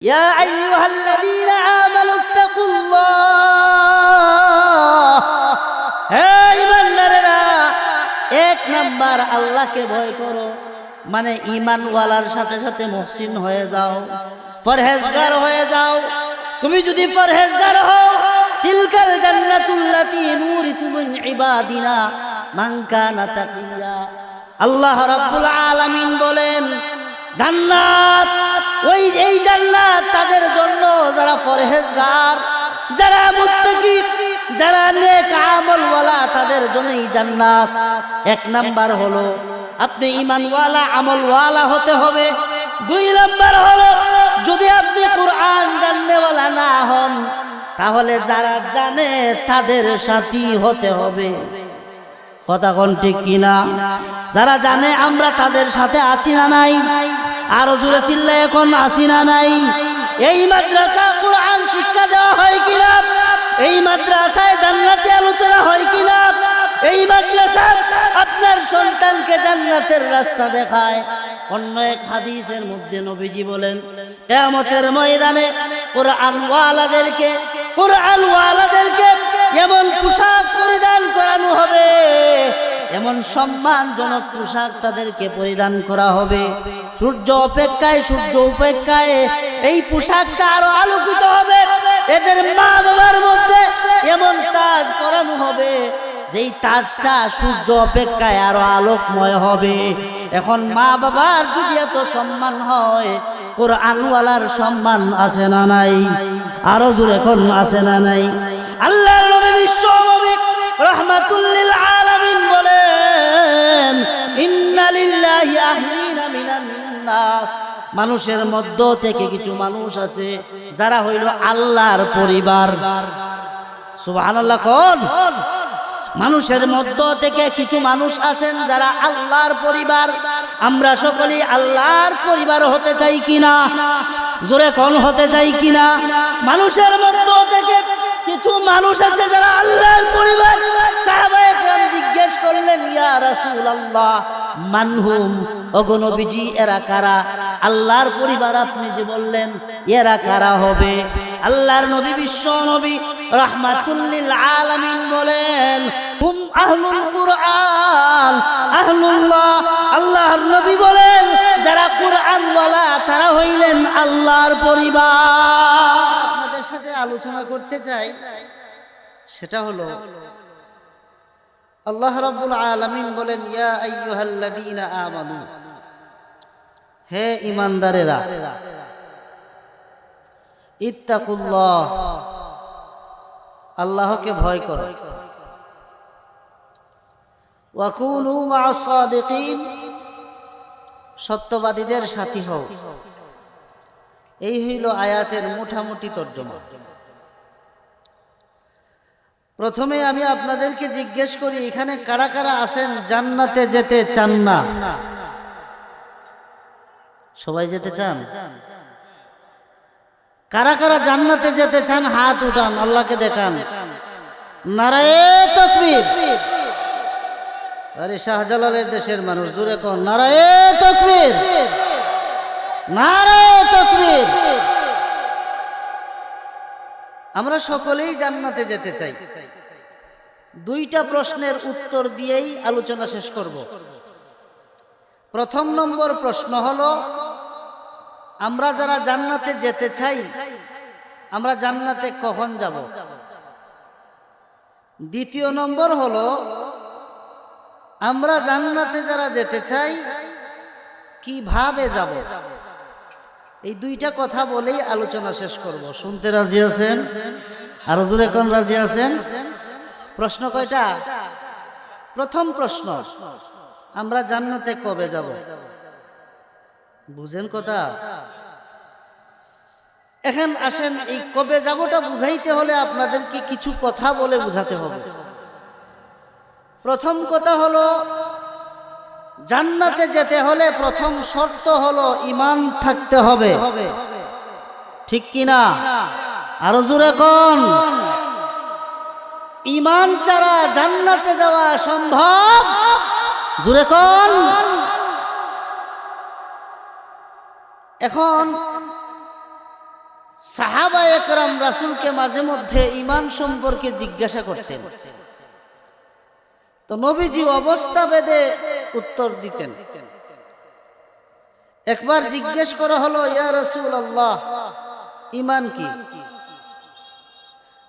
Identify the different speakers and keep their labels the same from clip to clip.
Speaker 1: يا أيها الذين آمنوا اتقوا الله হে ঈমানদারেরা এক নাম্বার আল্লাহকে ভয় করো মানে ঈমানওয়ালার সাথে সাথে মুহসিন হয়ে যাও পরহেজগার হয়ে যাও তুমি যদি পরহেজগার হও তিলকাল জান্নাতুল্লাতী নূরিতু মিন ইবাদিনা মান কানা তাকিয়া আল্লাহ রাব্বুল আলামিন বলেন জান্নাত ওই এই জান্নাত তাদের জন্য যারা পরহেজগার যারা মুত্তাকি যারা নেক আমলওয়ালা তাদের জন্যই জান্নাত এক নাম্বার হলো আপনি ঈমানওয়ালা আমলওয়ালা হতে হবে দুই নাম্বার হলো যদি আপনি কুরআন জাননেওয়ালা না হন তাহলে যারা জানে তাদের সাথী হতে হবে কথা কোন ঠিক কিনা যারা জানে আমরা তাদের সাথে আছি না নাই আরো জোরে চিল্লায় এখন আছি না নাই এই মাদ্রাসা কুরআন শিক্ষা দেওয়া হয় কিনা এই মাদ্রাসায় জান্নাতি আলোচনা হয় কিনা এই মাদ্রাসা আপনার সন্তানকে জান্নাতের রাস্তা দেখায় অন্য এক হাদিসের মধ্যে নবীজি বলেন কিয়ামতের ময়দানে কুরআনওয়ালাদেরকে এমন পোশাক পরিধান করানো হবে এমন সম্মানজনক পোশাক তাদেরকে পরিধান করা হবে সূর্য উপেক্ষায় এই পোশাকটা আরো আলোকিত হবে এদের মা বাবার মধ্যে এমন তাজ পরানো হবে যেই তাজটা সূর্য অপেক্ষায় আরো আলোকময় হবে এখন মা বাবার যদি এত সম্মান হয় কুরআনওয়ালার সম্মান আছে না নাই আরো জোরে এখন আছে না নাই আল্লাহর নবী বিশ্ব নবী রাহমাতুল লিল আলামিন বলেন ইন্না লিল্লাহি আহলিনা মিনান নাস মানুষের মধ্য থেকে কিছু মানুষ আছে যারা হইল আল্লাহর পরিবার সুবহানাল্লাহ কোন মানুষের মধ্য থেকে কিছু মানুষ আছেন যারা আল্লাহর পরিবার আমরা সকলেই আল্লাহর পরিবার হতে চাই কিনা জোরে কোন হতে চাই কিনা মানুষের মধ্য থেকে কিছু মানুষ আছে যারা আল্লাহর পরিবার সাহাবায়ে কেরাম জিজ্ঞেস করলেন ইয়া রাসূলুল্লাহ মানহুম ওগো নবীজি এরা কারা আল্লাহর পরিবার আপনি যে বললেন এরা কারা হবে আল্লাহর নবী বিশ্ব নবী রাহমাতুল লিল আলামিন বলেন হুম আহলুল কুরআন আহলুল্লাহ আল্লাহর নবী বলেন যারা কুরআনওয়ালা তারা হইলেন আল্লাহর পরিবার আপনাদের সাথে আলোচনা করতে চাই সেটা হলো আল্লাহ রাব্বুল আলামিন বলেন ইয়া আইয়ুহাল্লাযীনা আমানু হে ঈমানদারেরা ইত্তাকুল্লাহ আল্লাহকে ভয় করো ওয়া কুনু মা'আস সাদিকিন সত্যবাদীদের সাথী হও এই হইল আয়াতের মোটামুটি তর্জমা প্রথমে আমি আপনাদেরকে জিজ্ঞেস করি এখানে কারা কারা আছেন জান্নাতে যেতে চান না সবাই যেতে চান কারা কারা জান্নাতে যেতে চান হাত উঠান আল্লাহকে দেখান নারায়ে তাকবীর আরে শাহজালালের দেশের মানুষ জোরে কোন নারায়ে তাকবীর নারায়ে তাকবীর আমরা সকলেই জান্নাতে যেতে চাই দুইটা প্রশ্নের উত্তর দিয়েই আলোচনা শেষ করব প্রথম নম্বর প্রশ্ন হলো আমরা যারা জান্নাতে যেতে চাই আমরা জান্নাতে কখন যাব দ্বিতীয় নম্বর হলো আমরা জান্নাতে যারা যেতে চাই কিভাবে যাব এই দুইটা কথা বলেই আলোচনা শেষ করব শুনতে রাজি আছেন আরো জোরে কোন রাজি আছেন প্রশ্ন কয়টা প্রথম প্রশ্ন আমরা জান্নাতে কবে যাব বুঝেন কথা এখন আসেন এই কবে যাবটা বুঝাইতে হলে আপনাদেরকে কিছু কথা বলে বুঝাতে হবে প্রথম কথা হলো জান্নাতে যেতে হলে প্রথম শর্ত হলো ঈমান থাকতে হবে ঠিক কিনা আরো জোরে কোন ঈমান ছাড়া জান্নাতে যাওয়া সম্ভব জোরে কোন এখন সাহাবা একরাম রাসূলকে মাঝে মধ্যে ঈমান সম্পর্কে জিজ্ঞাসা করতেন, তো নবীজি অবস্থা ভেদে উত্তর দিতেন। একবার জিজ্ঞেস করা হলো, ইয়া রাসূলুল্লাহ, ঈমান কি?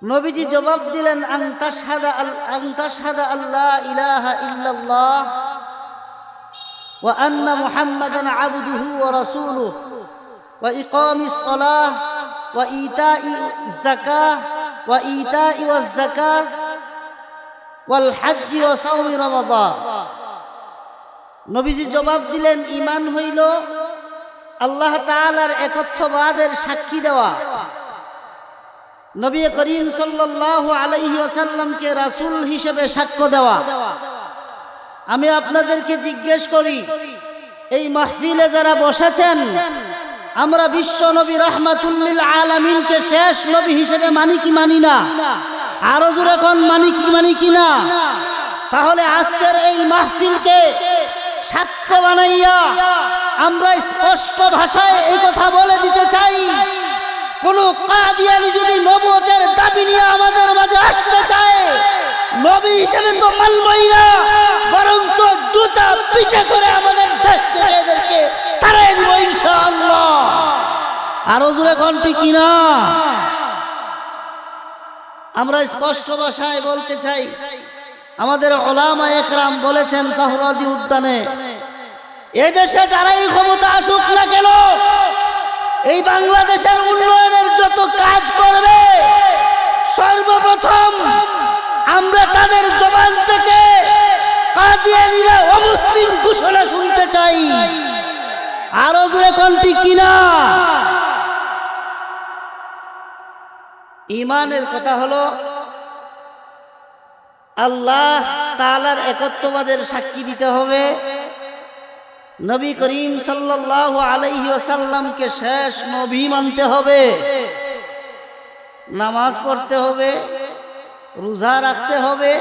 Speaker 1: নবীজি জবাব দিলেন, আন তাশহাদা আল্লা ইলাহা ইল্লাল্লাহ ওয়া আন্না মুহাম্মাদান আবদুহু ওয়া রাসূলুহু ওয়া ইকামিস সালাহ ওয়া ইতাই ওয়াজ যাকাহ ওয়াল হজ্জ ওয়া সাওমি রমাদান। নবীজি জবাব দিলেন, ঈমান হইল আল্লাহ তাআলার একত্ববাদের সাক্ষী দেওয়া, নবী করিম সাল্লাল্লাহু আলাইহি ওয়াসাল্লামকে রাসূল হিসেবে সাক্ষ্য দেওয়া। আমি আপনাদেরকে জিজ্ঞেস করি, এই মাহফিলে যারা বসেছেন, আমরা বিশ্ব নবী রাহমাতুল লিল আলামিনকে শেষ নবী হিসেবে মানি কি মানি না? আরো জোরে কোন মানি কি না? তাহলে আজকের এই মাহফিলকে সাক্ষ্য বানাইয়া আমরা স্পষ্ট ভাষায় এই কথা বলে দিতে চাই, কোন কাদিয়ানি যদি নবুয়তের দাবি নিয়ে আমাদের মাঝে আসতে চায়, নবী হিসেবে তো মানবই না, বরঞ্চ জুতা পিঠে করে আমাদের দেশ থেকে এদেরকে তাড়িয়ে দিব ইনশাআল্লাহ। আরো জোরে কোন ঠিক কিনা? আমরা স্পষ্ট ভাষায় বলতে চাই, আমাদের উলামা একরাম বলেছেন সোহরাওয়ার্দী উদ্যানে, এই দেশে যারাই ক্ষমতা আসুক না কেন, এই বাংলাদেশের উন্নয়নের যত কাজ করবে, সর্বপ্রথম আমরা তাদের জবান থেকে কাদিয়ানীরা অমুসলিম ঘোষণা শুনতে চাই। আরো জোরে কোন ঠিক কিনা? ঈমানের কথা হলো আল্লাহ তাআলার একত্ববাদের সাক্ষী দিতে হবে, নবী করিম সাল্লাল্লাহু আলাইহি ওয়াসাল্লামকে শেষ নবী মানতে হবে, নামাজ পড়তে হবে, রোজা রাখতে হবে,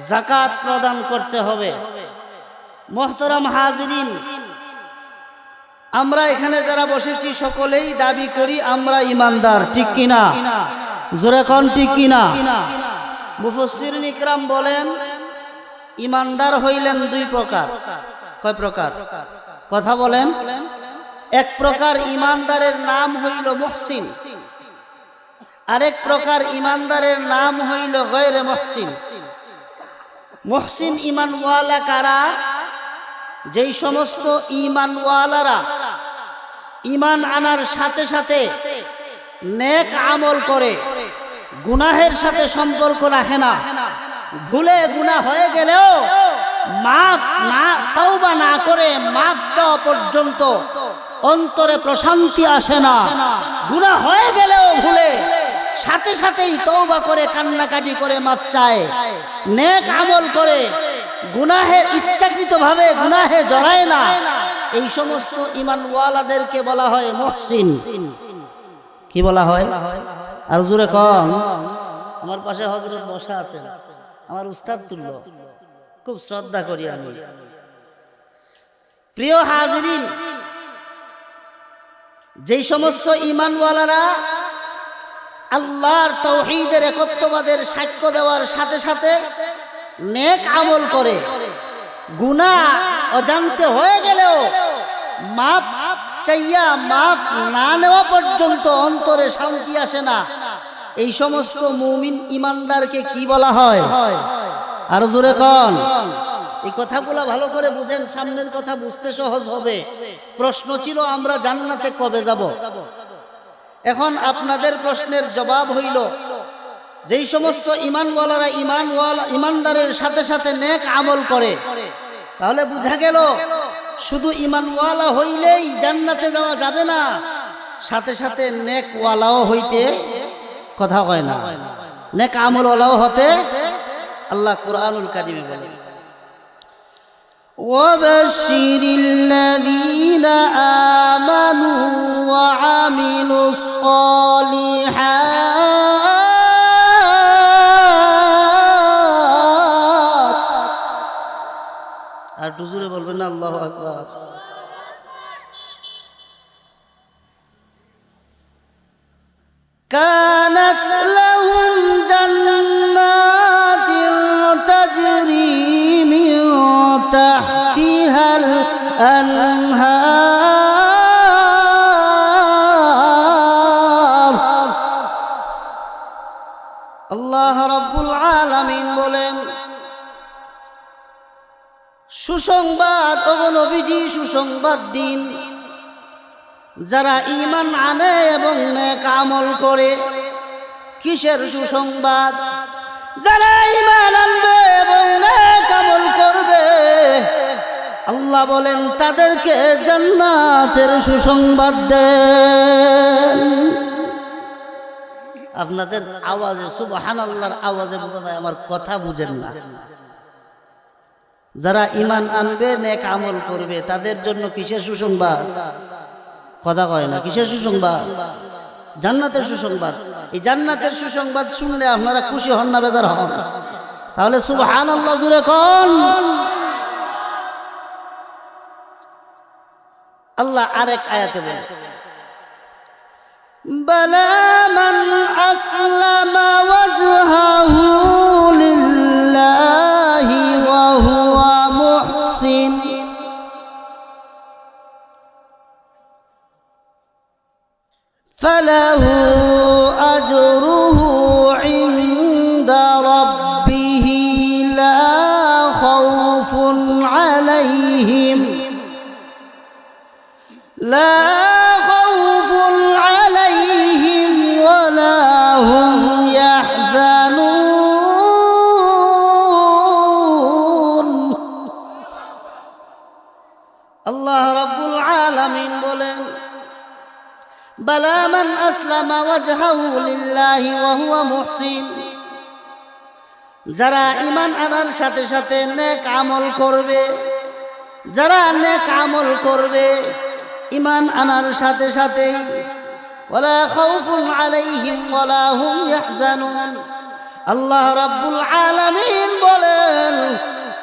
Speaker 1: যাকাত প্রদান করতে হবে। মুহতারাম হাজিরিন, আমরা এখানে যারা বসেছি সকলেই দাবি করি আমরা ঈমানদার, ঠিক কিনা? জোরে কোন ঠিক কিনা? মুফাসসিরিন ইকরাম বলেন, ঈমানদার হইলেন দুই প্রকার। কয় প্রকার? কথা বলেন। এক প্রকার ঈমানদারের নাম হইল মুহসিন, আরেক প্রকার ঈমানদারের নাম হইল গয়রে মুহসিন। মুহসিন ঈমানওয়ালা কারা? যেই সমস্ত ঈমানওয়ালারা ঈমান আনার সাথে সাথে নেক আমল করে, গুনাহের সাথে সম্পর্ক রাখে না, ভুলে গুনাহ হয়ে গেলেও মাফ না, তওবা না করে মাফ চাওয়া পর্যন্ত অন্তরে প্রশান্তি আসে না। গুনাহ হয়ে গেলেও ভুলে সাথে সাথেই তওবা করে কান্নাকাটি করে মাফ চায়, নেক আমল করে, গুনাহের ইচ্ছাকৃতভাবে গুনাহে জড়ায় না। এই সমস্ত ঈমানওয়ালাদেরকে বলা হয় মুহসিন। কি বলা হয়? আর জোরে কম। আমার পাশে হযরত বসা আছেন, আমার উস্তাদ তুল্য, খুব শ্রদ্ধা করি আমি। প্রিয় হাজিরিন, যেই সমস্ত ঈমানওয়ালারা আল্লাহর তাওহীদের একত্ববাদের সাক্ষ্য দেওয়ার সাথে সাথে নেক আমল করে, গুনাহ অজান্তে হয়ে গেলেও মাফ চাইয়া মাফ না নেওয়া পর্যন্ত অন্তরে শান্তি আসে না, এই সমস্ত মুমিন ঈমানদারকে কি বলা হয়? আর জোরে কোন। এই কথাগুলো ভালো করে বুঝেন, সামনের কথা বুঝতে সহজ হবে। প্রশ্ন ছিল আমরা জান্নাতে কবে যাব? এখন আপনাদের প্রশ্নের জবাব হইল, যেই সমস্ত ঈমানওয়ালারা ঈমানদারের সাথে সাথে নেক আমল করে, তাহলে বুঝা গেল শুধু ঈমানওয়ালা হইলেই জান্নাতে যাওয়া যাবে না, সাথে সাথে নেকওয়ালাও হইতে, কথা কয় না, নেক আমলওয়ালাও হতে আল্লাহ কুরআনুল কারীমে বলেন, ওয়াবাশশিরিল লাযীনা আমানু ওয়া আমিলুস সালিহাত। আর জোরে বলবেন না আল্লাহু আকবার। কানাত লাহুম জান্নাতিন তাজরি মিন তাহতিহাল আনহার। আল্লাহ রাব্বুল আলামিন বলেন, সুসংবাদ ও নবীজি সুসংবাদ দিন, যারা ঈমান আনে এবং নেক আমল করে। কিসের সুসংবাদ? যারা ঈমান আনবে এবং নেক আমল করবে, আল্লাহ বলেন তাদেরকে জান্নাতের সুসংবাদ দেন। আপনাদের আওয়াজে, সুবহানাল্লাহর আওয়াজে বোঝা যায় আমার কথা বুঝেন না। যারা ঈমান আনবে নেক আমল করবে তাদের জন্য কিসের সুসংবাদ? কথা কয় না। কিসের সুসংবাদ? জান্নাতের সুসংবাদ। এই জান্নাতের সুসংবাদ শুনলে আপনারা খুশি হন না বেজার হন? তাহলে সুবহানাল্লাহ জুড়ে কোন। আল্লাহ আরেক আয়াতে বলেন, বালা মান আসলামা ওয়াজহাহু লিল্লাহি ওয়া হুয়া মুহসিন ফালাহু আজরুহু ইনদা রাব্বিহি লা খাউফুন আলাইহিম ওয়ালা হুম ইয়াহজানুন। আল্লাহ রাব্বুল আলামিন বলেন, বালা মান আসলামা ওয়াজহাহু লিল্লাহি ওয়া হুয়া মুহসিন, যারা ঈমান আনার সাথে সাথে নেক আমল করবে, যারা নেক আমল করবে ঈমান আনার সাথে সাথে, ওয়ালা খাউফুন আলাইহিম ওয়ালা হুম ইয়াহজানুন। আল্লাহ রাব্বুল আলামিন বলেন,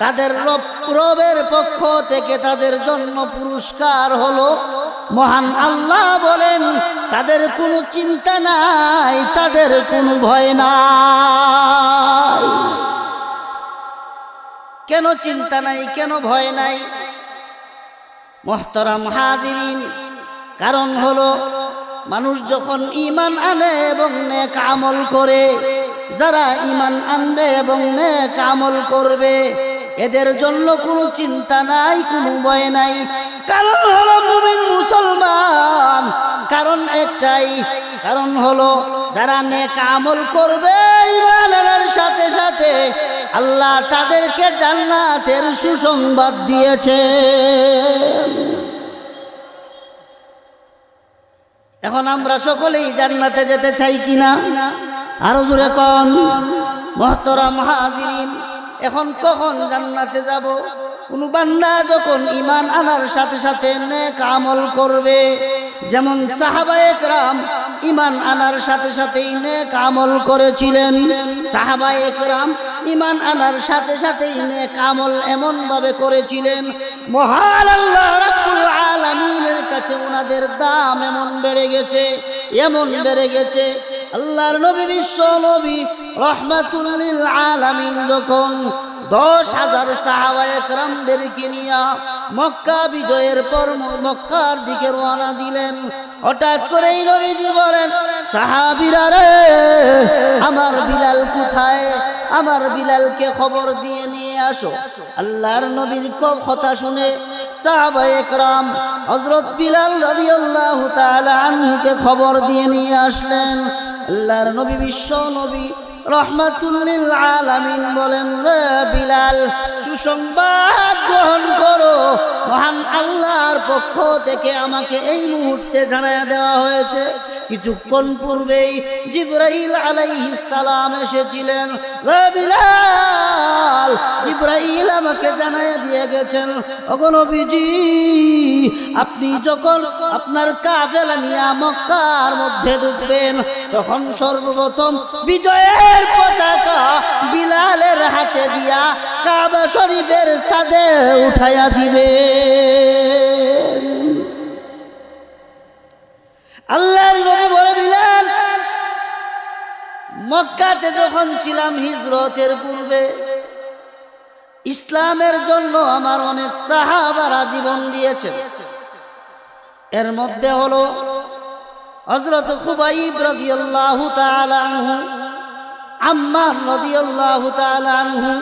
Speaker 1: তাদের রবের পক্ষ থেকে তাদের জন্য পুরস্কার হলো। মহান আল্লাহ বলেন, তাদের কোনো চিন্তা নাই, তাদের কোনো ভয় নাই। কেন চিন্তা নাই, কেন ভয় নাই? মুহতারাম হাজিরিন, কারণ হলো মানুষ যখন ঈমান আনে এবং নেক আমল করে, যারা ঈমান আনবে এবং নেক আমল করবে এদের জন্য কোনো চিন্তা নাই, কোনো ভয় নাই। কারণ হলো মুমিন মুসলমান, কারণ একটাই, কারণ হলো যারা নেক আমল করবে ঈমান আনার সাথে সাথে আল্লাহ তাদেরকে জান্নাতের সুসংবাদ দিয়েছে। এখন আমরা সকলেই জান্নাতে যেতে চাই কিনা? আরো জোরে কোন। মুহতারাম হাজিরিন, এখন কখন জান্নাতে যাব? কোন বান্দা যখন ঈমান আনার সাথে সাথে নেক আমল করবে, যেমন সাহাবায়ে কেরাম ঈমান আনার সাথে সাথেই নেক আমল করেছিলেন। সাহাবায়ে কেরাম ঈমান আনার সাথে সাথেই নেক আমল এমন ভাবে করেছিলেন, মহান আল্লাহ রাব্বুল আলামিনের কাছে ওনাদের দাম এমন বেড়ে গেছে, এমন বেড়ে গেছে। আল্লাহর নবী, বিশ্ব নবী রাহমাতুল লিল আলামিন যখন 10,000 সাহাবায়ে কেরামদেরকে নিয়ে মক্কা বিজয়ের পর মক্কার দিকে রওনা দিলেন, হঠাৎ করেই নবীজি বলেন, সাহাবীরা রে, আমার বিলাল কোথায়? আমার বিলালকে খবর দিয়ে নিয়ে আসো। আল্লাহর নবীর কথা শুনে সাহাবায়ে কেরাম হযরত বিলাল রাদিয়াল্লাহু তাআলা আনহুকে খবর দিয়ে নিয়ে আসলেন। আল্লাহর নবী, বিশ্ব নবী রাহমাতুল লিল আলামিন বলেন, রে বিলাল, সুসংবাদ গ্রহণ করো, মহান আল্লাহর পক্ষ থেকে আমাকে এই মুহূর্তে জানায়া দেওয়া হয়েছে, কিছুক্ষণ পূর্বেই জিবরাইল আলাইহিস সালাম এসেছিলেন। রে বিলাল, জিবরাইল আমাকে জানায়া দিয়ে গেছেন, ওগো নবীজি, আপনি যখন আপনার কাফেলা নিয়ে মক্কার মধ্যে ঢুকবেন তখন সর্বপ্রথম বিজয়ের পতাকা বিলালের হাতে দিয়া কাবা শরীফের ছাদে উঠাইয়া দিবে। আল্লাহর নবী বলে, বিলাল, মক্কাতে যখন ছিলাম হিজরতের পূর্বে, ইসলামের জন্য আমার অনেক সাহাবারা জীবন দিয়েছে। এর মধ্যে হলো হযরত খুবাইব রাদিয়াল্লাহু তাআলা আনহু, আম্মার রাদিয়াল্লাহু তাআলা আনহু,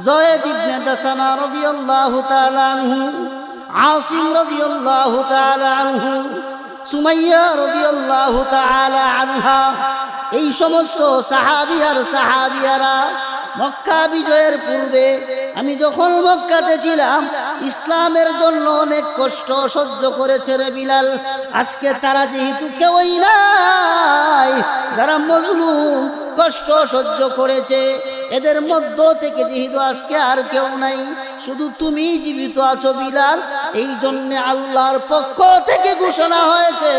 Speaker 1: যায়েদ ইবনে দাসানা রাদিয়াল্লাহু তাআলা আনহু, আসিম রাদিয়াল্লাহু তাআলা আনহু, সুমাইয়া রাদিয়াল্লাহু তাআলা আনহা। এই সমস্ত সাহাবী আর সাহাবিয়ারা মক্কা বিজয়ের পূর্বে আমি যখন মক্কাতে ছিলাম ইসলামের জন্য অনেক কষ্ট সহ্য করেছে রে বিলাল। আজকে তারা যেহেতু কেউই নাই, যারা মজলুম কষ্ট সহ্য করেছে, এদের মধ্য থেকে যেহেতু আজকে আর কেউ নাই, শুধু তুমি জীবিত আছো বিলাল। এই জন্যে আল্লাহর পক্ষ থেকে ঘোষণা হয়েছে,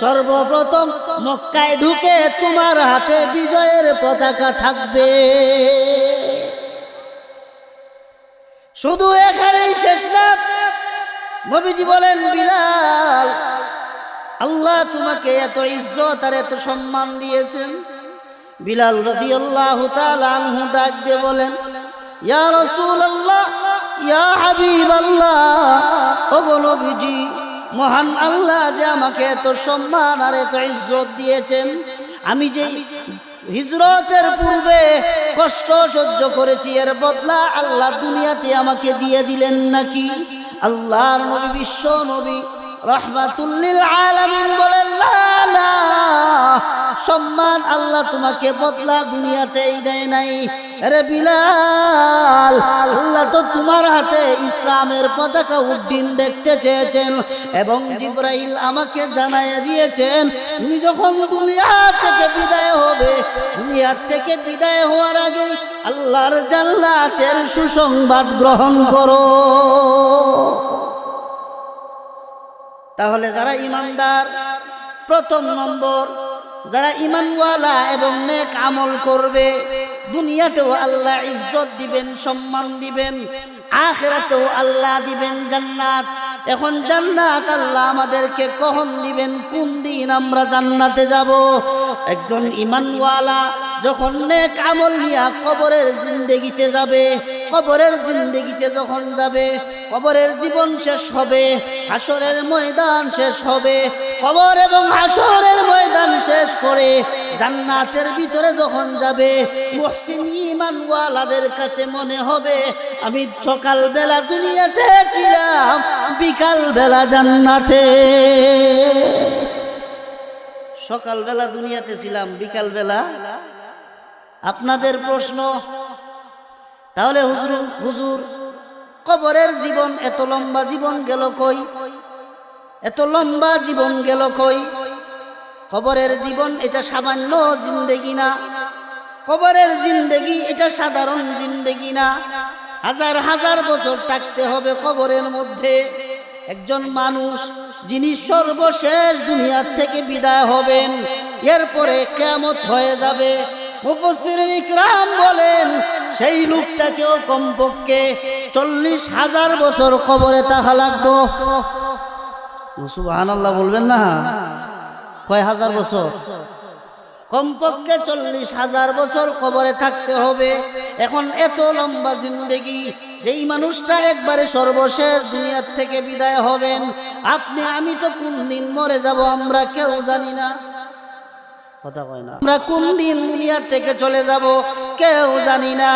Speaker 1: সর্বপ্রথম মক্কায় ঢুকে তোমার হাতে বিজয়ের পতাকা থাকবে। শুধু এখানেই শেষ না, নবীজি বলেন, বিলাল, আল্লাহ তোমাকে এত ইজ্জত আর এত সম্মান দিয়েছেন। বিলাল রাদিয়াল্লাহু তাআলা আনহু ডাক দিয়ে বলেন, ইয়া রাসূলুল্লাহ, ইয়া হাবিবাল্লাহ, ওগো নবীজি, মহান আল্লাহ যে আমাকে এত সম্মান আর এত ইজ্জত দিয়েছেন, আমি যে হিজরতের পূর্বে কষ্ট সহ্য করেছি এর বদলা আল্লাহ দুনিয়াতে আমাকে দিয়ে দিলেন নাকি? আল্লাহর নবী, বিশ্ব নবী রাহমাতুল লিল আলামিন বলেন, না, সম্মান আল্লাহ তোমাকে বদলা দুনিয়াতেই দেয় নাই। আরে বিলাল, আল্লাহ তো তোমার হাতে ইসলামের পতাকা উড্ডীন দেখতে চেয়েছেন এবং জিবরাইল আমাকে জানাইয়া দিয়েছেন, তুমি যখন দুনিয়া থেকে বিদায় হবে, দুনিয়া থেকে বিদায় হওয়ার আগে আল্লাহর জান্নাতের সুসংবাদ গ্রহণ করো। তাহলে যারা ইমানদার, প্রথম নম্বর, যারা ইমানওয়ালা এবং নেক আমল করবে, দুনিয়াতেও আল্লাহ ইজ্জত দিবেন, সম্মান দিবেন, আখিরাতেও আল্লাহ দিবেন জান্নাত। এখন জান্নাত আল্লাহ আমাদেরকে কখন দিবেন, কোন দিন আমরা জান্নাতে যাব? একজন ইমানওয়ালা যখন নেক আমল নিয়ে কবরের জিন্দেগিতে যাবে, কবরের জিন্দেগিতে যখন যাবে, কবরের জীবন শেষ হবে, হাসরের ময়দান শেষ হবে, কবর এবং হাসরের ময়দান শেষ করে জান্নাতের ভিতরে যখন যাবে, মুহসিন ঈমানওয়ালাদের কাছে মনে হবে, আমি সকালবেলা দুনিয়াতে ছিলাম, বিকালবেলা জান্নাতে। সকালবেলা দুনিয়াতে ছিলাম, বিকালবেলা। আপনাদের প্রশ্ন, তাহলে হুজুর কবরের জীবন, এত লম্বা জীবন গেল কই? এত লম্বা জীবন গেল কই? কবরের জীবন এটা সামান্য জিন্দেগি না, কবরের জিন্দেগি এটা সাধারণ জিন্দেগি না। হাজার হাজার বছর থাকতে হবে কবরের মধ্যে। একজন মানুষ যিনি সর্বশেষ দুনিয়ার থেকে বিদায় হবেন, এরপরে কিয়ামত হয়ে যাবে, মুফাসসিরিন ইকরাম বলেন সেই লোকটাকেও কমপক্ষে 40,000 বছর কবরে থাকা লাগবে। সুবহানাল্লাহ বলবেন না? কয় হাজার বছর? কমপক্ষে 40,000 বছর কবরে থাকতে হবে। এখন এত লম্বা জিন্দেগি, যেই মানুষটা একবারে সর্বশেষ দুনিয়ার থেকে বিদায় হবেন, আপনি আমি তো কোন দিন মরে যাব আমরা কেউ জানি না। কথা কয় না, আমরা কোন দিন দুনিয়া থেকে চলে যাব কেউ জানি না।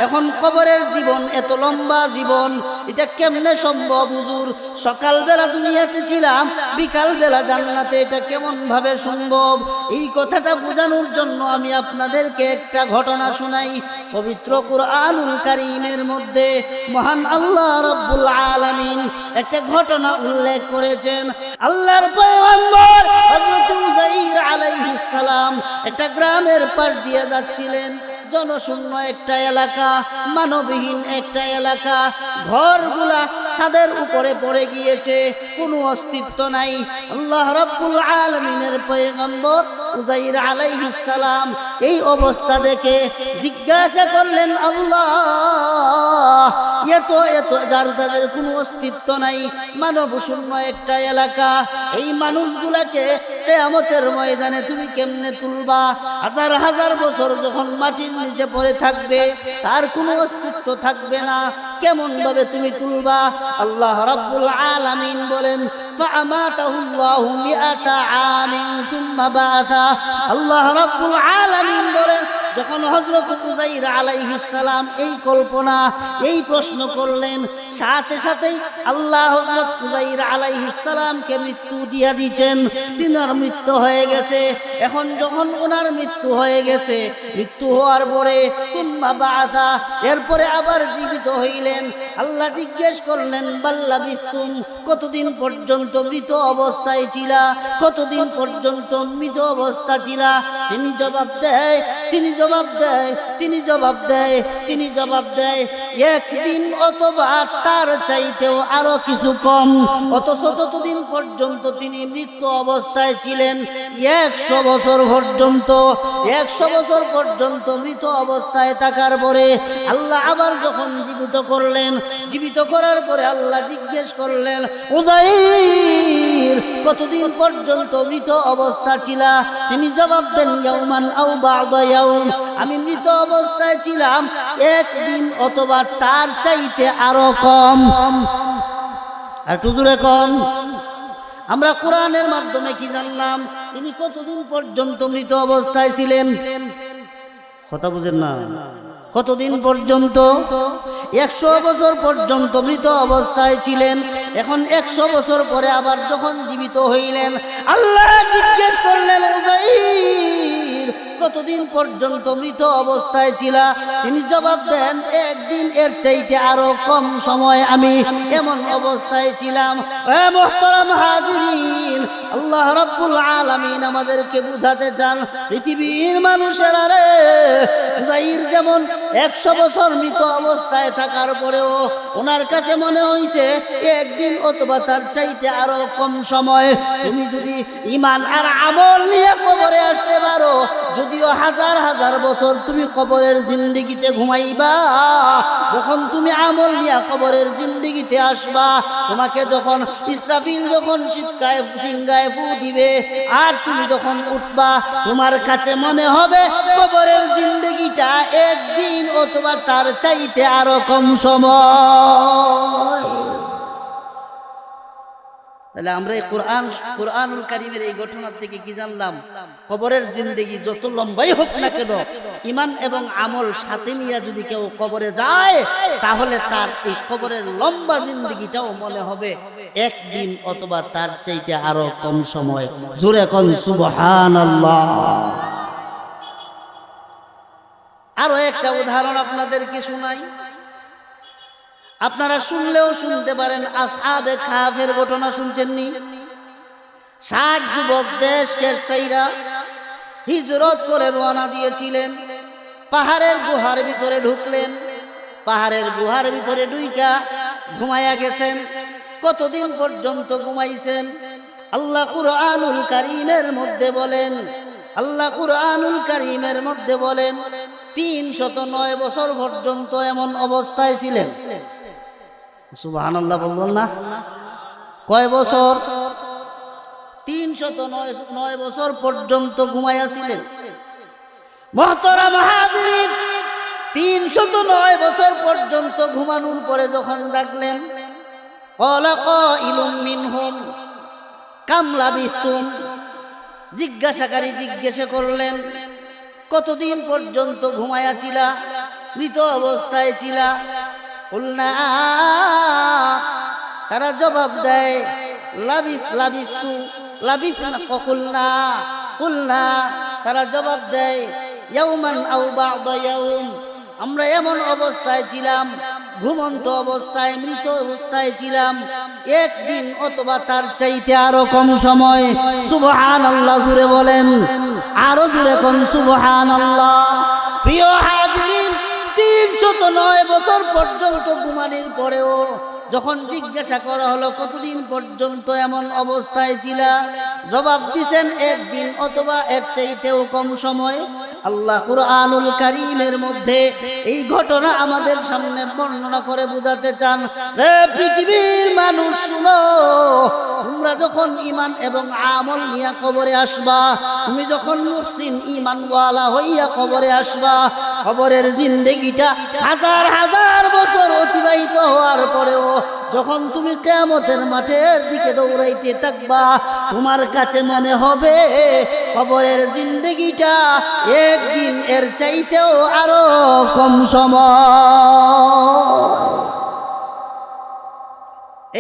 Speaker 1: এখন কবরের জীবন, এত লম্বা জীবন, এটা কেমনে সম্ভব হুজুর? সকালবেলা দুনিয়াতে ছিলাম, বিকালবেলা জান্নাতে, এটা কেমন ভাবে সম্ভব? এই কথাটা বোঝানোর জন্য আমি আপনাদেরকে একটা ঘটনা শোনাই। পবিত্র কুরআনুল কারীমের মধ্যে মহান আল্লাহ রাব্বুল আলামিন একটা ঘটনা উল্লেখ করেছেন। আল্লাহর পয়গম্বর হযরত উযাইর আলাইহিস সালাম একটা গ্রামের পাশ দিয়ে যাচ্ছিলেন। জনশূন্য একটা এলাকা, মানবহীন একটা এলাকা, ঘরগুলা ছাদের উপরে পড়ে গিয়েছে, কোনো অস্তিত্ব নাই। আল্লাহ রাব্বুল আলামিনের পয়গম্বর উযাইর আলাইহিস সালাম এই অবস্থা দেখে জিজ্ঞাসা করলেন, আল্লাহ, এত যার তাদের কোনো অস্তিত্ব নাই, মানব শূন্য একটা এলাকা, এই মানুষগুলাকে কিয়ামতের ময়দানে তুমি কেমনে তুলবা? হাজার হাজার বছর যখন মাটির নিচে পড়ে থাকবে, তার কোনো অস্তিত্ব থাকবে না, কেমন ভাবে তুমি তুলবা? আল্লাহ রাব্বুল আলামিন বলেন, ফাআমাতাহুল্লাহু মিআতা আমিন সুম্মা বাআসা। আল্লাহ রাব্বুল আলামিন বলেন, যখন হযরত উযাইর আলাইহিস সালাম এই কল্পনা, এই প্রশ্ন করলেন, সাথে সাথেই আল্লাহ হযরত উযাইর আলাইহিস সালামকে মৃত্যু দিয়া দিয়েছেন। তিনার মৃত্যু হয়ে গেছে। এখন যখন ওনার মৃত্যু হয়ে গেছে, মৃত্যু হওয়ার পরে সুম্মা বাআসা, এরপরে আবার জীবিত হইলেন। আল্লাহ জিজ্ঞেস করলেন, বাল্লাবিতুম, কতদিন পর্যন্ত মৃত অবস্থায় ছিলা? কতদিন পর্যন্ত মৃত অবস্থা ছিলা? তিনি জবাব দেয়, একদিন অথবা তার চাইতেও আরো কিছু কম। অথচ ততদিন পর্যন্ত তিনি মৃত্যু অবস্থায় ছিলেন 100 বছর পর্যন্ত। 100 বছর পর্যন্ত মৃত অবস্থায় থাকার পরে আল্লাহ আবার যখন জীবিত করলেন, জীবিত করার পরে আল্লাহ জিজ্ঞেস করলেন, উযাইর, কতদিন পর্যন্ত মৃত অবস্থা ছিলা? তিনি জবাব দেন, ইয়াউমান আও বা'দা ইয়াউম, আমি মৃত অবস্থায় ছিলাম একদিন অথবা তার চাইতে আরো কম। আর টুজুরে কম। আমরা কোরআনের মাধ্যমে কি জানলাম? তিনি কতদিন পর্যন্ত মৃত অবস্থায় ছিলেন? কথা বুঝেন না? কতদিন পর্যন্ত? 100 বছর পর্যন্ত মৃত অবস্থায় ছিলেন। এখন 100 বছর পরে আবার যখন জীবিত হইলেন, আল্লাহ জিজ্ঞেস করলেন, উযাইর, কতদিন পর্যন্ত মৃত অবস্থায় ছিলা? তিনি জবাব দেন, একদিন এর চাইতে আরো কম সময় আমি এমন অবস্থায় ছিলাম। এ মুহতারাম হাজিরিন, আল্লাহ রাব্বুল আলামিন আমাদেরকে বুঝাতে চান, পৃথিবীর মানুষেরা রে, উযাইর যেমন 100 বছর মৃত অবস্থায় থাকার পরেও ওনার কাছে মনে হইছে একদিন অথবা তার চাইতে আরো কম সময়। তুমি যদি ঈমান আর আমল নিয়ে কবরে আসতে পারো, যদিও হাজার হাজার বছর তুমি কবরের জিন্দেগিতে ঘুমাইবা, যখন তুমি আমল নিয়ে কবরের জিন্দেগিতে আসবা, তোমাকে যখন ইসরাফিল যখন সিংহায় ফু দিবে আর তুমি যখন উঠবা, তোমার কাছে মনে হবে কবরের জিন্দেগিটা একদিন অথবা তার চাইতে আরো কম সময়। তাহলে আমরা এই কোরআনুল কারীমের এই ঘটনার থেকে কি জানলাম? কবরের জিন্দেগি যত লম্বাই হোক না কেন, ঈমান এবং আমল সাথে নিয়ে যদি কেউ কবরে যায়, তাহলে তার এই কবরের লম্বা জিন্দেগিটাও মনে হবে একদিন অথবা তার চাইতে আরো কম সময়। জোরে কোন সুবহানাল্লাহ। আরো একটা উদাহরণ আপনাদেরকে শোনাই, আপনারা শুনলেও শুনতে পারেন। আসহাবে কাহফের ঘটনা শুনছেননি? 60 যুবক দেশকে ছাইরা হিজরত করে রওনা দিয়েছিলেন। পাহাড়ের গুহার ভিতরে ঢুকলেন। পাহাড়ের গুহার ভিতরে ঢুইকা ঘুমায়া গেছেন। কতদিন পর্যন্ত ঘুমাইছেন? আল্লাহ কুরআনুল কারীমের মধ্যে বলেন, 309 বছর পর্যন্ত এমন অবস্থায় ছিলেন। সুবহানাল্লাহ বলবেন না? কয় বছর? 309 বছর পর্যন্ত ঘুমাইয়া ছিলেন। মুহতারাম হাজিরিন, 309 বছর পর্যন্ত ঘুমানোর পরে যখন জাগলেন, ক্বালা কাইলুম মিনহুম কাম লাবিসতুম, জিজ্ঞাসাকারী জিজ্ঞাসা করলেন, কতদিন পর্যন্ত ঘুমায়া ছিলা, মৃত অবস্থায় ছিলা? কুলনা, তারা জবাব দেয়, লাবিসনা। কুলনা, তারা জবাব দেয়, ইয়াউমান আও বা'দা ইয়াউম, আমরা এমন অবস্থায় ছিলাম, ঘুমন্ত অবস্থায়, মৃত অবস্থায় ছিলাম একদিন অথবা তার চাইতে আরো কম সময়। সুবহানাল্লাহ জুড়ে বলেন, আরো জুড়ে কোন সুবহানাল্লাহ। প্রিয় হাজিরিন, 309 বছর পর্যন্ত ঘুমানোর পরেও যখন জিজ্ঞাসা করা হলো কতদিন পর্যন্ত এমন অবস্থায় ছিলা, জবাব দিছেন একদিন অথবা এর চাইতেও কম সময়। আল্লাহ কুরআনুল কারীমের মধ্যে এই ঘটনা আমাদের সামনে বর্ণনা করে বোঝাতে চান, রে পৃথিবীর মানুষ শুনো, তোমরা যখন ঈমান এবং আমল নিয়ে কবরে আসবা, তুমি যখন মুহসিন ঈমানওয়ালা হইয়া কবরে আসবা, কবরের জিন্দেগিটা হাজার হাজার বছর অতিবাহিত হওয়ার পরেও যখন তুমি কিয়ামতের মাঠের দিকে দৌড়াইতে থাকবা, তোমার কাছে মনে হবে কবরের জিন্দেগিটা একদিন এর চাইতেও আরো কম সময়।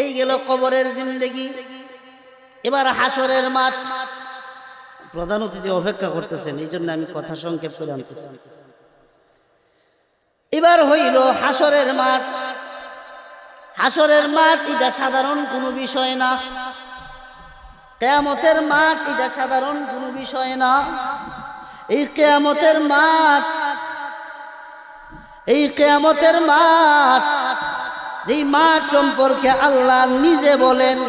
Speaker 1: এই গেল কবরের জিন্দেগি। এবার হাসরের মাঠ। প্রধান অতিথি অপেক্ষা করতেছেন, এই জন্য আমি কথা সংক্ষেপ করে আনতেছি। এবার হইল হাসরের মাঠ। হাসরের মাঠ এটা সাধারণ কোনো বিষয় না। কিয়ামতের মাঠ এটা সাধারণ কোনো বিষয় না। এই কিয়ামতের মাঠ, এই কিয়ামতের মাঠ, যেই মাঠ সম্পর্কে আল্লাহ নিজে বলেন,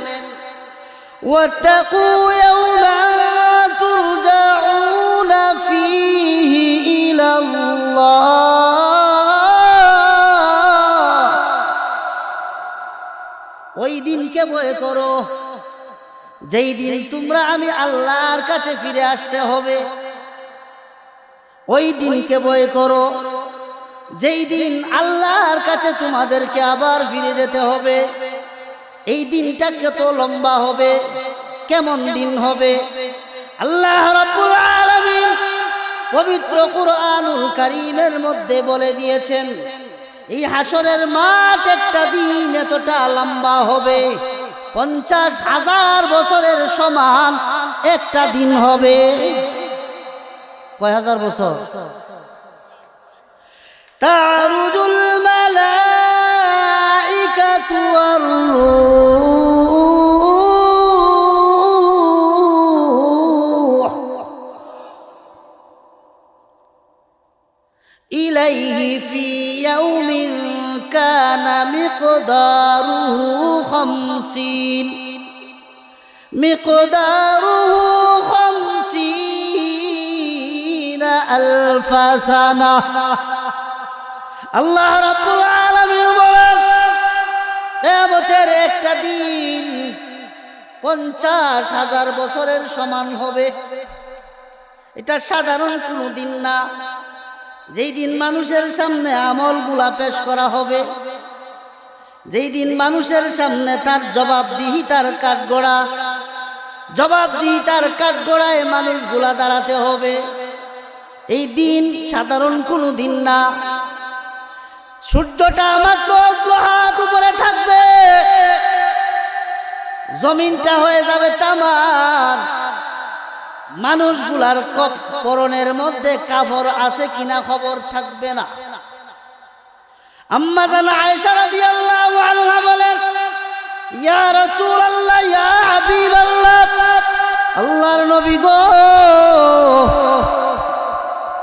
Speaker 1: ওয়াত্তাকু ইয়াওমান তুরজাউনা ফীহি ইলাল্লাহ, ওই দিনকে ভয় করো যেই দিন তোমরা আমি আল্লাহর কাছে ফিরে আসতে হবে। ওই দিনকে ভয় করো যেই দিন আল্লাহর কাছে তোমাদেরকে আবার ফিরে যেতে হবে। এই দিনটা কত লম্বা হবে, কেমন দিন হবে, আল্লাহ রাব্বুল আলামিন পবিত্র কুরআনুল কারীমের মধ্যে বলে দিয়েছেন। এই হাসরের মাঠ একটা দিন এতটা লম্বা হবে, 50,000 বছরের সমান একটা দিন হবে। কয় হাজার বছর? তারুজুল মালাইকাতু ওয়ার রূহ ইলাইহি ফি ইয়াউমিন কানা মিকদারুহু 50 আলফ সানা। আল্লাহ রাব্বুল আলামিন বলেন, কিয়ামতের একটা দিন 50,000 বছরের সমান হবে। এটা সাধারণ কোনো দিন না। যেই দিন মানুষের সামনে আমলগুলা পেশ করা হবে, যেই দিন মানুষের সামনে তার জবাবদিহিতার কাঠগড়া, জবাবদিহিতার কাঠগড়ায় মানুষগুলা দাঁড়াতে হবে, এই দিন সাধারণ কোনো দিন না। সূর্যটা মাত্র 2 হাত উপরে থাকবে, জমিনটা হয়ে যাবে তামার, মানুষগুলার পরনের মধ্যে কাপড় আছে কিনা খবর থাকবে না। আম্মা জান আয়েশা রাদিয়াল্লাহু আনহা বলেন, ইয়া রাসূলুল্লাহ, ইয়া হাবিবাল্লাহ, আল্লাহর নবী গো,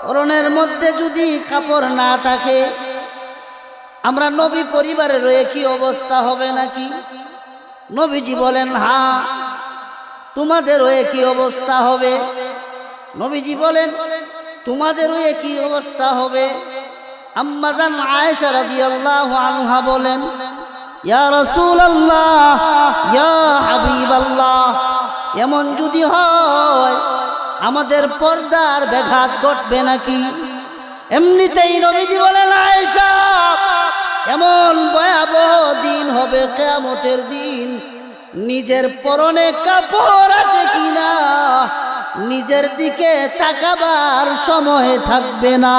Speaker 1: পরনের মধ্যে যদি কাপড় না থাকে, আমরা নবী পরিবারে রয়ে কি অবস্থা হবে নাকি? নবীজি বলেন, হ্যাঁ, তোমাদেরও একই অবস্থা হবে। নবীজি বলেন, তোমাদেরও একই অবস্থা হবে। আম্মা জান আয়েশা রাদিয়াল্লাহু আনহা বলেন, ইয়া রাসূলুল্লাহ, ইয়া হাবিবাল্লাহ, এমন যদি হয় আমাদের পর্দার ব্যাঘাত ঘটবে নাকি? এমনিতেই নবীজি বলেন, আয়েশা, এমন ভয়াবহ দিন হবে কিয়ামতের দিন, নিজের পরনে কাপড় আছে কিনা নিজের দিকে তাকাবার সময় থাকবে না।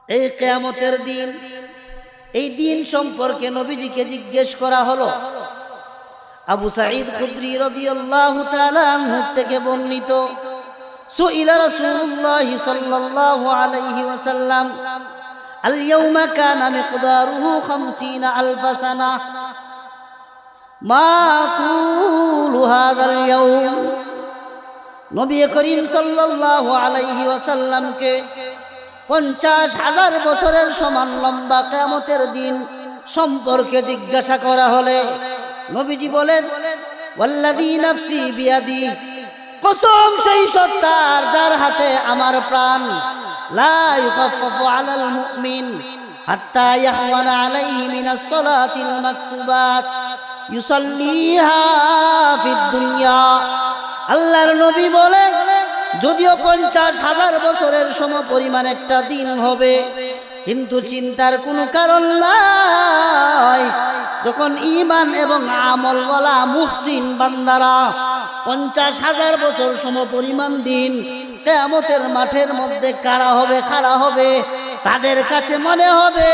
Speaker 1: এই কিয়ামতের দিন, এই দিন সম্পর্কে নবীজিকে জিজ্ঞেস করা হলো। আবু সাঈদ খুদরি রাদিয়াল্লাহু তাআলা আনহু থেকে বর্ণিত, সুইলা রাসূলুল্লাহ সাল্লাল্লাহু আলাইহি ওয়াসাল্লাম, আল ইয়াউমা কানা মিকদারুহু 50 আলফ সানা, মা তুলু হাযাল ইয়াউম। নবী করিম সাল্লাল্লাহু আলাইহি ওয়াসাল্লামকে 50,000 বছরের সমান লম্বা কিয়ামতের দিন সম্পর্কে জিজ্ঞাসা করা হলে নবীজি বলেন, ওয়াল্লাযী নাফসি বিয়াদি, কসম সেই সত্তার যার হাতে আমার প্রাণ, লা ইউখাফফাফু আলাল মুমিন হাত্তা ইয়াহওয়ানা আলাইহি মিনাস সালাতিল মাকতুবাত ইউসাল্লিহা ফিদ দুনিয়া। আল্লাহর নবী বলেন, যদিও 50,000 বছরের সমপরিমাণ একটা দিন হবে, কিন্তু চিন্তার কোনো কারণ নাই। যখন ঈমান এবং আমলওয়ালা মুহসিন বান্দারা 50,000 বছর সমপরিমাণ দিন কিয়ামতের মাঠের মধ্যে খাড়া হবে, তাদের কাছে মনে হবে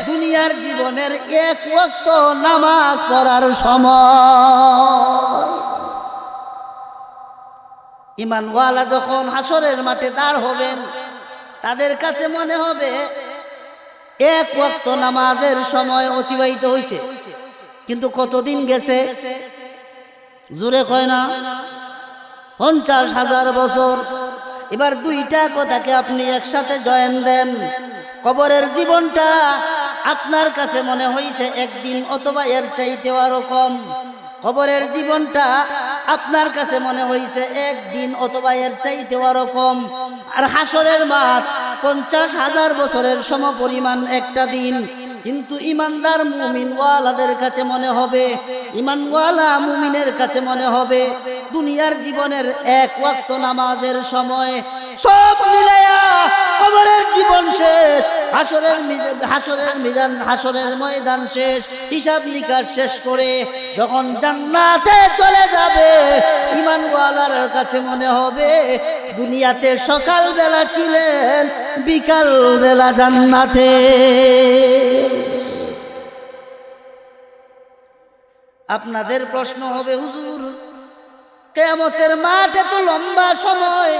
Speaker 1: দুনিয়ার জীবনের এক ওয়াক্ত নামাজ পড়ার সময়। ঈমানওয়ালা যখন হাসরের মাঠে দাঁড় হবেন, তাদের কাছে মনে হবে এক ওয়াক্ত নামাজের সময় অতিবাহিত হয়েছে, কিন্তু কতদিন গেছে? জোরে কয় না? 50,000 বছর। এবার দুইটা কথাকে আপনি একসাথে জয়েন দেন। কবরের জীবনটা আপনার কাছে মনে হইছে একদিন অথবা এর চাইতেও আরো কম। কবরের জীবনটা আপনার কাছে মনে হইছে একদিন অথবা এর চাইতেও আরো কম। আর হাসরের মাঠ 50,000 বছরের সমপরিমাণ একটা দিন। কিন্তু ইমানদার মুমিনওয়ালাদের কাছে মনে হবে, ইমানওয়ালা মুমিনের কাছে মনে হবে দুনিয়ার জীবনের এক ওয়াক্ত নামাজের সময়। সব মিলায়া কবরের জীবন শেষ, হাসরের ময়দান শেষ, হিসাব নিকাশ শেষ করে যখন জান্নাতে চলে যাবে, ঈমানওয়ালার কাছে মনে হবে দুনিয়াতে সকাল বেলা ছিলেন, বিকাল বেলা জান্নাতে। আপনাদের প্রশ্ন হবে, হুজুর কিয়ামতের মাঠ এত লম্বা সময়,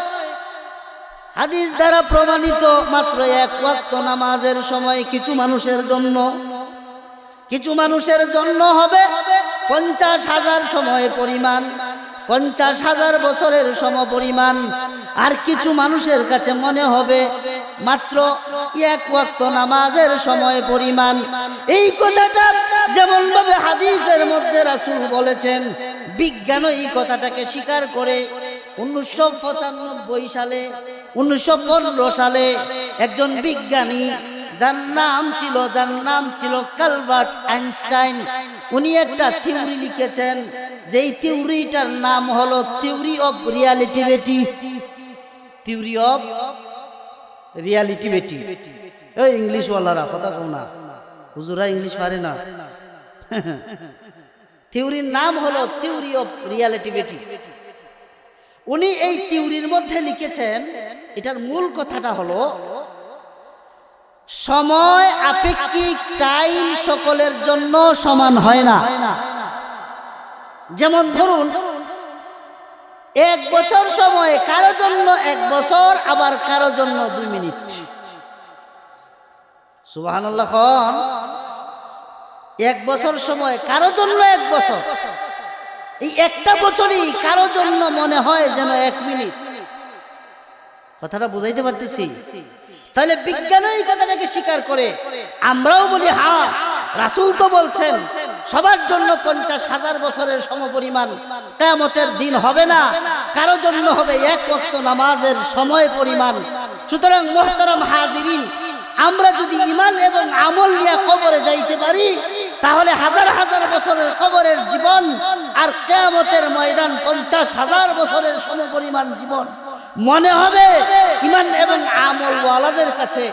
Speaker 1: হাদিস দ্বারা প্রমাণিত মাত্র এক ওয়াক্ত নামাজের সময় কিছু মানুষের জন্য হবে 50,000 সময় পরিমাণ, 50,000 বছরের সমপরিমাণ। আর কিছু মানুষের কাছে মনে হবে মাত্র এক ওয়াক্ত নামাজের সময় পরিমাণ। এই কথাটা যেমন ভাবে হাদিসের মধ্যে রাসূল বলেছেন, বিজ্ঞান এই কথাটাকে স্বীকার করে 1915 সালে একজন বিজ্ঞানী যার নাম ছিল আলবার্ট আইনস্টাইন, উনি একটা থিওরি লিখেছেন, যেই থিওরিটার নাম হলো theory of relativity. Theory of relativity. এই ইংলিশ ওয়ালারা কথা কও না, হুজুরা ইংলিশ পারে না। থিওরির নাম হলো থিওরি অফ রিলেটিভিটি। উনি এই থিওরির মধ্যে লিখেছেন, এটার মূল কথাটা হলো সময় আপেক্ষিক টাইম সকলের জন্য সমান হয় না। যেমন ধরুন 1 বছর সময় কারো জন্য 1 বছর, আবার কারো জন্য 2 মিনিট। সুবহানাল্লাহ। 1 বছর সময় কারো জন্য 1 বছর, এই একটা বছরই কারো জন্য মনে হয় যেন 1 মিনিট। কথাটা বুঝাইতে পারতেছি? তাহলে বিজ্ঞান এই কথাটাকে স্বীকার করে, আমরাও বলি হ্যাঁ, রাসূল তো বলছেন সবার জন্য 50,000 বছরের সমপরিমাণ কিয়ামতের দিন হবে না, কারো জন্য হবে এক ওয়াক্ত নামাজের সময় পরিমাণ। সুতরাং মুহতারাম হাজিরিন, আমরা যদি ঈমান এবং আমল নিয়ে কবরে যাইতে পারি, তাহলে হাজার হাজার বছরের কবরের জীবন আর কিয়ামতের ময়দান 50,000 বছরের সমপরিমাণ জীবন মনে হবে ঈমান এবং আমল ওয়ালাদের কাছে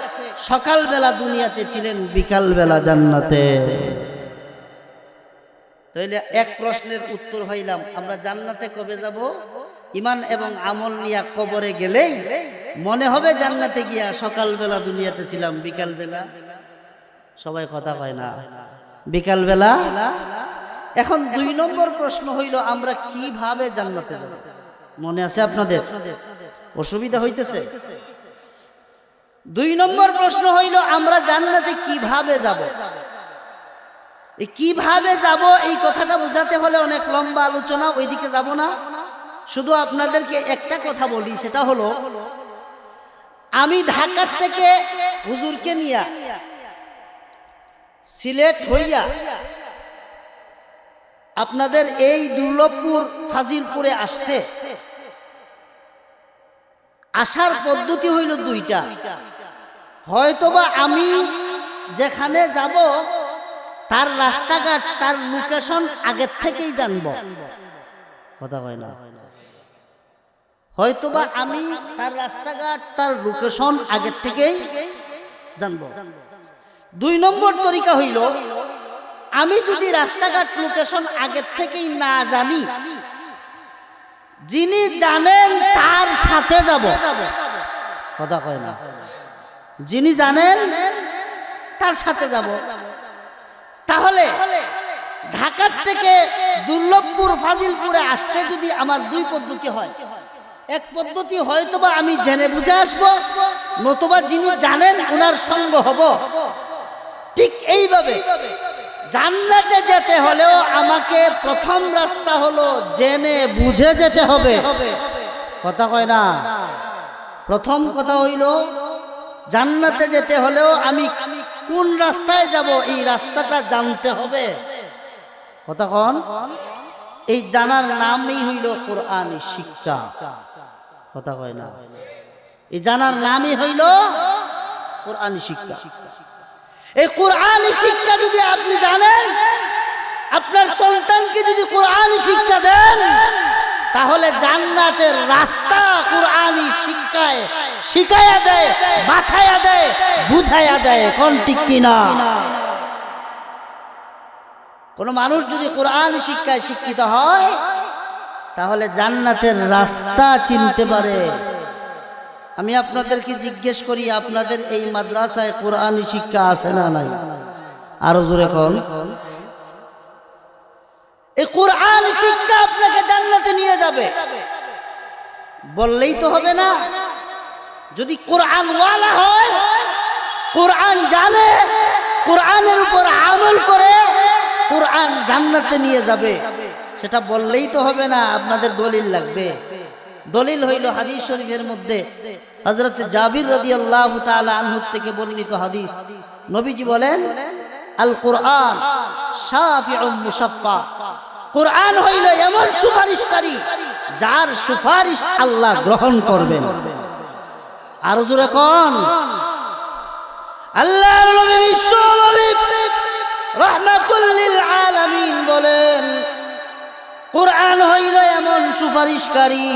Speaker 1: সকালবেলা দুনিয়াতে ছিলেন, বিকালবেলা জান্নাতে। তাইলে এক প্রশ্নের উত্তর হইলাম, আমরা জান্নাতে কবে যাব? ঈমান এবং আমল নিয়ে কবরে গেলেই মনে হবে জান্নাতে গিয়া সকালবেলা দুনিয়াতে ছিলাম, বিকালবেলা সবাই কথা কয় না, বিকালবেলা। এখন 2 নম্বর প্রশ্ন হইল, আমরা কিভাবে জান্নাতে যাব? মনে আছে আপনাদের? অসুবিধা হইতেছে? 2 নম্বর প্রশ্ন হইল, আমরা জান্নাতে কিভাবে যাব? এই কিভাবে যাব এই কথাটা বোঝাতে হলে অনেক লম্বা আলোচনা, ওইদিকে যাব না। শুধু আপনাদেরকে একটা কথা বলি, সেটা হলো আমি ঢাকা থেকে হুজুরকে নিয়া সিলেট হইয়া আপনাদের এই দুর্লভপুর ফাজিলপুরে আসতে আসার পদ্ধতি হইল দুইটা। হয়তোবা আমি যেখানে যাব তার রাস্তাঘাট তার লোকেশন আগের থেকেই জানব, কথা হয় না। হয়তোবা আমি তার রাস্তাঘাট তার লোকেশন আগের থেকেই জানব। দুই নম্বর তরিকা হইল, আমি যদি রাস্তাঘাট লোকেশন আগের থেকেই না জানি, যিনি জানেন তার সাথে যাব, কথা কয় না। যিনি জানেন তার সাথে যাব। তাহলে ঢাকার থেকে দুর্লভপুর ফাজিলপুরে আসতে যদি আমার দুই পদ্ধতি হয়, এক পদ্ধতি হয়তোবা আমি জেনে বুঝে আসবো, নতুবা যিনি জানেন ওনার সঙ্গ হব। ঠিক এইভাবে জান্নাতে যেতে হলেও আমাকে প্রথম রাস্তা হলো জেনে বুঝে যেতে হবে, কথা কয় না। প্রথম কথা হইল জান্নাতে যেতে হলেও আমি কোন রাস্তায় যাব এই রাস্তাটা জানতে হবে, কথা কন। এই জানার নামই হইল কোরআনী শিক্ষা, কথা কয় না। এই জানার নামই হইল কোরআনী শিক্ষা। এই কোরআনী শিক্ষা যদি আপনি জানেন, আপনার সন্তানকে যদি কোরআনী শিক্ষা দেন, তাহলে জান্নাতের রাস্তা কোরআনী শিক্ষায় শিখায়া দেয়, বাতায়া দেয়, বুঝায়া দেয়, কোন ঠিক কিনা। কোন মানুষ যদি কোরআনী শিক্ষায় শিক্ষিত হয়, তাহলে জান্নাতের রাস্তা চিনতে পারে। আমি আপনাদেরকে জিজ্ঞেস করি, আপনাদের এই মাদ্রাসায় কোরআনী শিক্ষা আছে না নাই? আরো জোরে কোন। এই কোরআন শিক্ষা আপনাকে জান্নাতে নিয়ে যাবে বললেই তো হবে না। যদি কোরআন ওয়ালা হয়, কোরআন জানে, কোরআনের উপর আমল করে, কোরআন জান্নাতে নিয়ে যাবে, সেটা বললেই তো হবে না। আপনাদের দলিল লাগবে। দলিল হইল হাদিস শরীফের মধ্যে হযরত জাবির রাদিয়াল্লাহু তাআলা আনহু থেকে বর্ণিত হাদিস। নবীজি বলেন, আল কোরআন শাফিউম মুশাফফা। কোরআন হইল এমন সুপারিশকারী যার সুপারিশ আল্লাহ গ্রহণ করবেন। আর জোরে কোন। আল্লাহর নবী বিশ্ব নবী রাহমাতুল লিল আলামিন বলেন, কোরআন হইল এমন সুপারিশকারী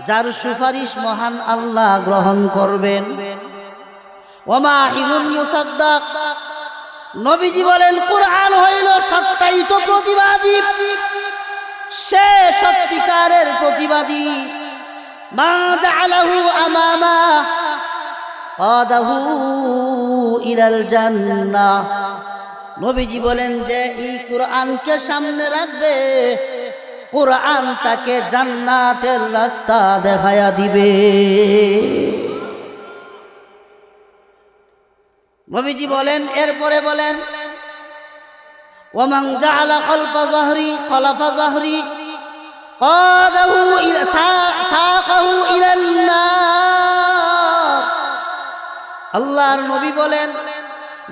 Speaker 1: যার সুপারিশ মহান আল্লাহ গ্রহণ করবেন। ওমা হিনুন মুসাদ্দাক। নবীজি বলেন, কোরআন হইল সত্যায়িত প্রতিবাদী, সে সত্যিকারের প্রতিবাদী। মা জাআলাহু আমামা কাদাহু ইলাল জান্নাহ। নবীজি বলেন যে এই কোরআনকে সামনে রাখবে, কোরআন তাকে জান্নাতের রাস্তা দেখায়া দিবে। নবীজি বলেন, এরপরে বলেন, ওয়ামান জাআলা খালফা যাহরি কাদাহু সাকাহু ইলান নার। আল্লাহর নবী বলেন,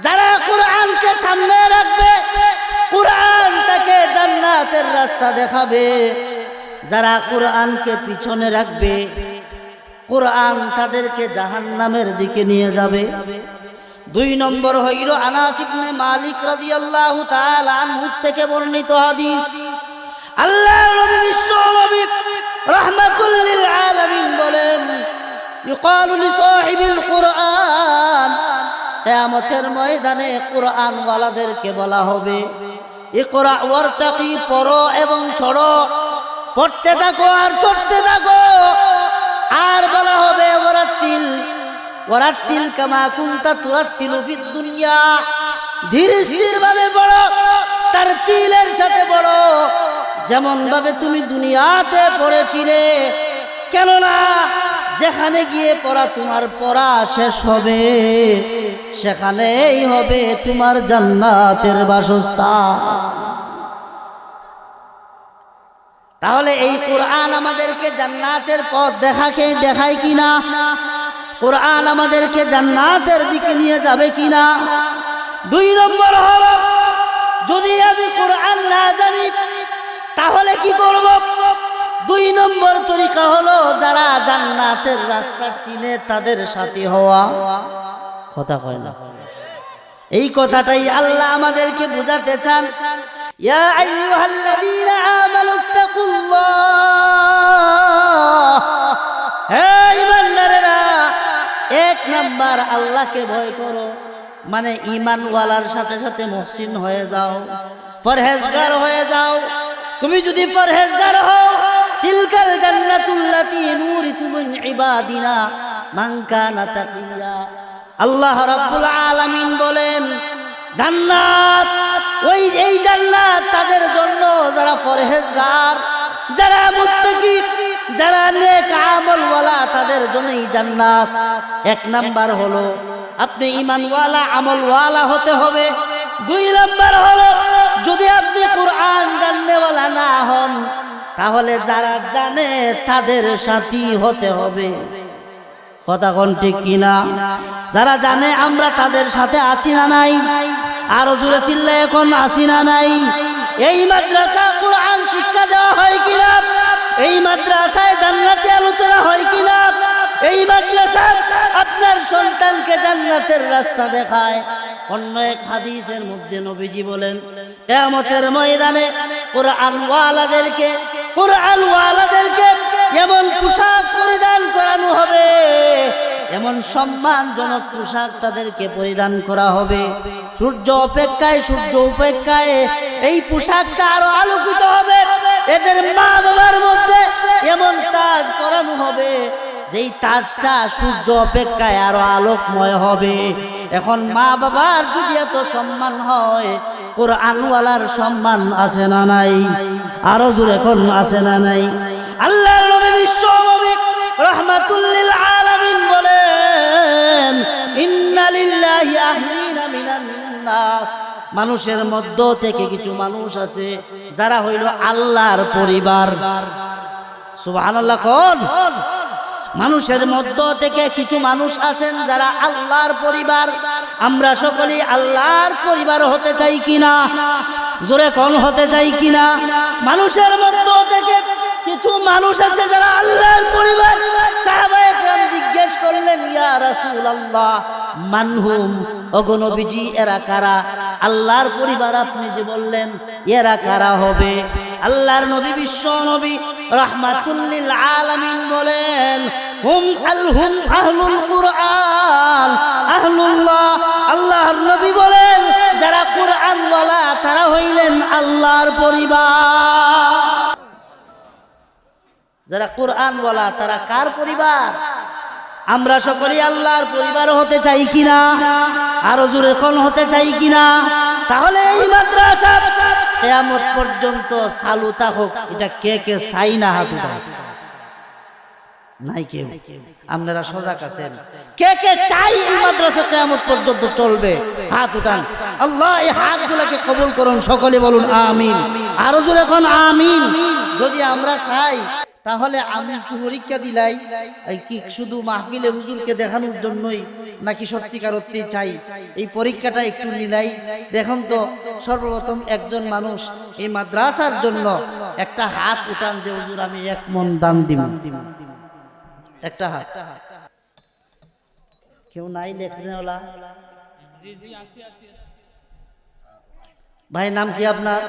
Speaker 1: যারা কোরআনকে সামনে রাখবে, কোরআন তাকে জান্নাতের রাস্তা দেখাবে। যারা কোরআনকে পিছনে রাখবে, কোরআন তাদেরকে জাহান্নামের দিকে নিয়ে যাবে। দুই নম্বর হইল আনাস ইবনে মালিক রাদিয়াল্লাহু তাআলা আনহু থেকে বর্ণিত হাদিস। আল্লাহর নবী বিশ্ব নবী রাহমাতুল লিল আলামিন বলেন, ইউকালু লিসাহিবিল কুরআন। কিয়ামতের ময়দানে কোরআন ওয়ালাদেরকে বলা হবে, ইকরা ওয়ারতাকি, পড়ো এবং ছড়ো, পড়তে থাকো আর চড়তে থাকো। আর বলা হবে ওয়ারাত্তিল কামা কুনতা তুরাত্তিলু ফিদ দুনিয়া, ধীর স্থির ভাবে পড়ো, তারতিলের সাথে পড়ো, যেমন ভাবে তুমি দুনিয়াতে পড়েছিলে। কেননা যেখানে গিয়ে পড়া তোমার পড়া শেষ হবে, সেখানেই হবে তোমার জান্নাতের বাসস্থান। তাহলে এই কোরআন আমাদেরকে জান্নাতের পথ দেখায় কিনা? কোরআন আমাদেরকে জান্নাতের দিকে নিয়ে যাবে কিনা। 2 নম্বর হলো যদি আমি কোরআন না জানি তাহলে কি করব। 2 নম্বর তরিকা হলো যারা জান্নাতের রাস্তা চিনে তাদের সাথী হওয়া। কথা কয় না, এই কথাটাই আল্লাহ আমাদেরকে বোঝাতে চান। ইয়া আইয়ুহাল্লাযীনা আমানুত্তাকুল্লাহ, হে ঈমানদারেরা 1 নাম্বার আল্লাহকে ভয় করো, মানে ঈমানওয়ালার সাথে সাথে মুহসিন হয়ে যাও, পরহেজগার হয়ে যাও। তুমি যদি পরহেজগার হও তিলকাল জান্নাতুল্লাতী নূরিতু মিন ইবাদিনা মান কানা তাকিয়া। আল্লাহ রাব্বুল আলামিন বলেন জান্নাত, এই জান্নাত তাদের জন্য যারা পরহেজগার, যারা মুত্তাকি, যারা নেক আমলওয়ালা, তাদের জন্যই জান্নাত। 1 নাম্বার হলো আপনি ঈমানওয়ালা আমলওয়ালা হতে হবে। 2 নাম্বার হলো যদি আপনি কোরআন জাননেওয়ালা না হন তাহলে যারা জানে তাদের সাথী হতে হবে। কথা কোন ঠিক কিনা? যারা জানে আমরা তাদের সাথে আছি না নাই? আরো জোরে চিল্লায় এখন আছি না নাই? এই মাদ্রাসা কোরআন শিক্ষা দেওয়া হয় কিনা? এই মাদ্রাসায় জান্নাতি আলোচনা হয় কিনা? এই মাদ্রাসা আপনার সন্তানকে জান্নাতের রাস্তা দেখায়। অন্য এক হাদিসের মধ্যে নবীজি বলেন কিয়ামতের ময়দানে কোরআনওয়ালাদেরকে এমন পোশাক পরিধান করানো হবে, এমন সম্মানজনক পোশাক তাদেরকে পরিধান করা হবে। সূর্য উপেক্ষায় এই পোশাকটা আরো আলোকিত হবে। এদের মা বাবার মধ্যে এমন তাজ পরানো হবে যেই তাজটা সূর্য অপেক্ষায় আরো আলোকময় হবে। এখন মা বাবার যদি এত সম্মান হয়, কোরআনওয়ালার সম্মান আছে না নাই? আরো জোরে কোন আছে না নাই? আল্লাহর নবী বিশ্ব নবী রাহমাতুল লিল আলামিন বলেন ইন্না লিল্লাহি আহলিনা মিনান নাস, মানুষের মধ্য থেকে কিছু মানুষ আছে যারা হইল আল্লাহর পরিবার। সুবহানাল্লাহ কোন? মানুষের মধ্য থেকে কিছু মানুষ আছেন যারা আল্লাহর পরিবার। আমরা সকলেই আল্লাহর পরিবার হতে চাই কিনা? জোরে কোন হতে চাই কিনা? মানুষের মধ্য থেকে কিছু মানুষ আছে যারা আল্লাহর পরিবার। সাহাবায়ে কেরাম জিজ্ঞেস করলেন ইয়া রাসূলুল্লাহ মানহুম, ওগো নবীজি এরা কারা? আল্লাহর পরিবার আপনি যে বললেন এরা কারা হবে? আল্লাহর নবী বিশ্ব নবী রাহমাতুল লিল আলামিন বলেন হুম আহলুল কুরআন আহলুল্লাহ। আল্লাহর নবী বলেন যারা কুরআনওয়ালা তারা হইলেন আল্লাহর পরিবার। যারা কুরআনওয়ালা তারা কার পরিবার? আমরা সকলেই আল্লাহর পরিবার হতে চাই কিনা? আরো জোরে কোন হতে চাই কিনা? তাহলে এই মাদ্রাসা কিয়ামত পর্যন্ত চালু থাকুক, এটা কে কে চাই না? হাত উঠান। নাই কেউ? আপনারা সজাগ আছেন? কে কে চাই এই মাদ্রাসা কিয়ামত পর্যন্ত চলবে? হাত উঠান। আল্লাহ এই হাতগুলোকে কবুল করুন, সকলে বলুন আমিন। আরো জোরে কোন আমিন। যদি আমরা চাই তাহলে আমি পরীক্ষা দিলাই কি শুধু মাহফিলে হুজুরকে দেখানোর জন্যই, নাকি সত্যিকার অর্থেই চাই? এই পরীক্ষাটা একটু নিলাই। দেখুন তো, সর্বপ্রথম একজন মানুষ এই মাদ্রাসার জন্য একটা হাত উঠান যে হুজুর আমি 1 মণ দান দিব। একটা হাত। কেউ নাই লেখনেওয়ালা? ভাই নাম কি আপনার?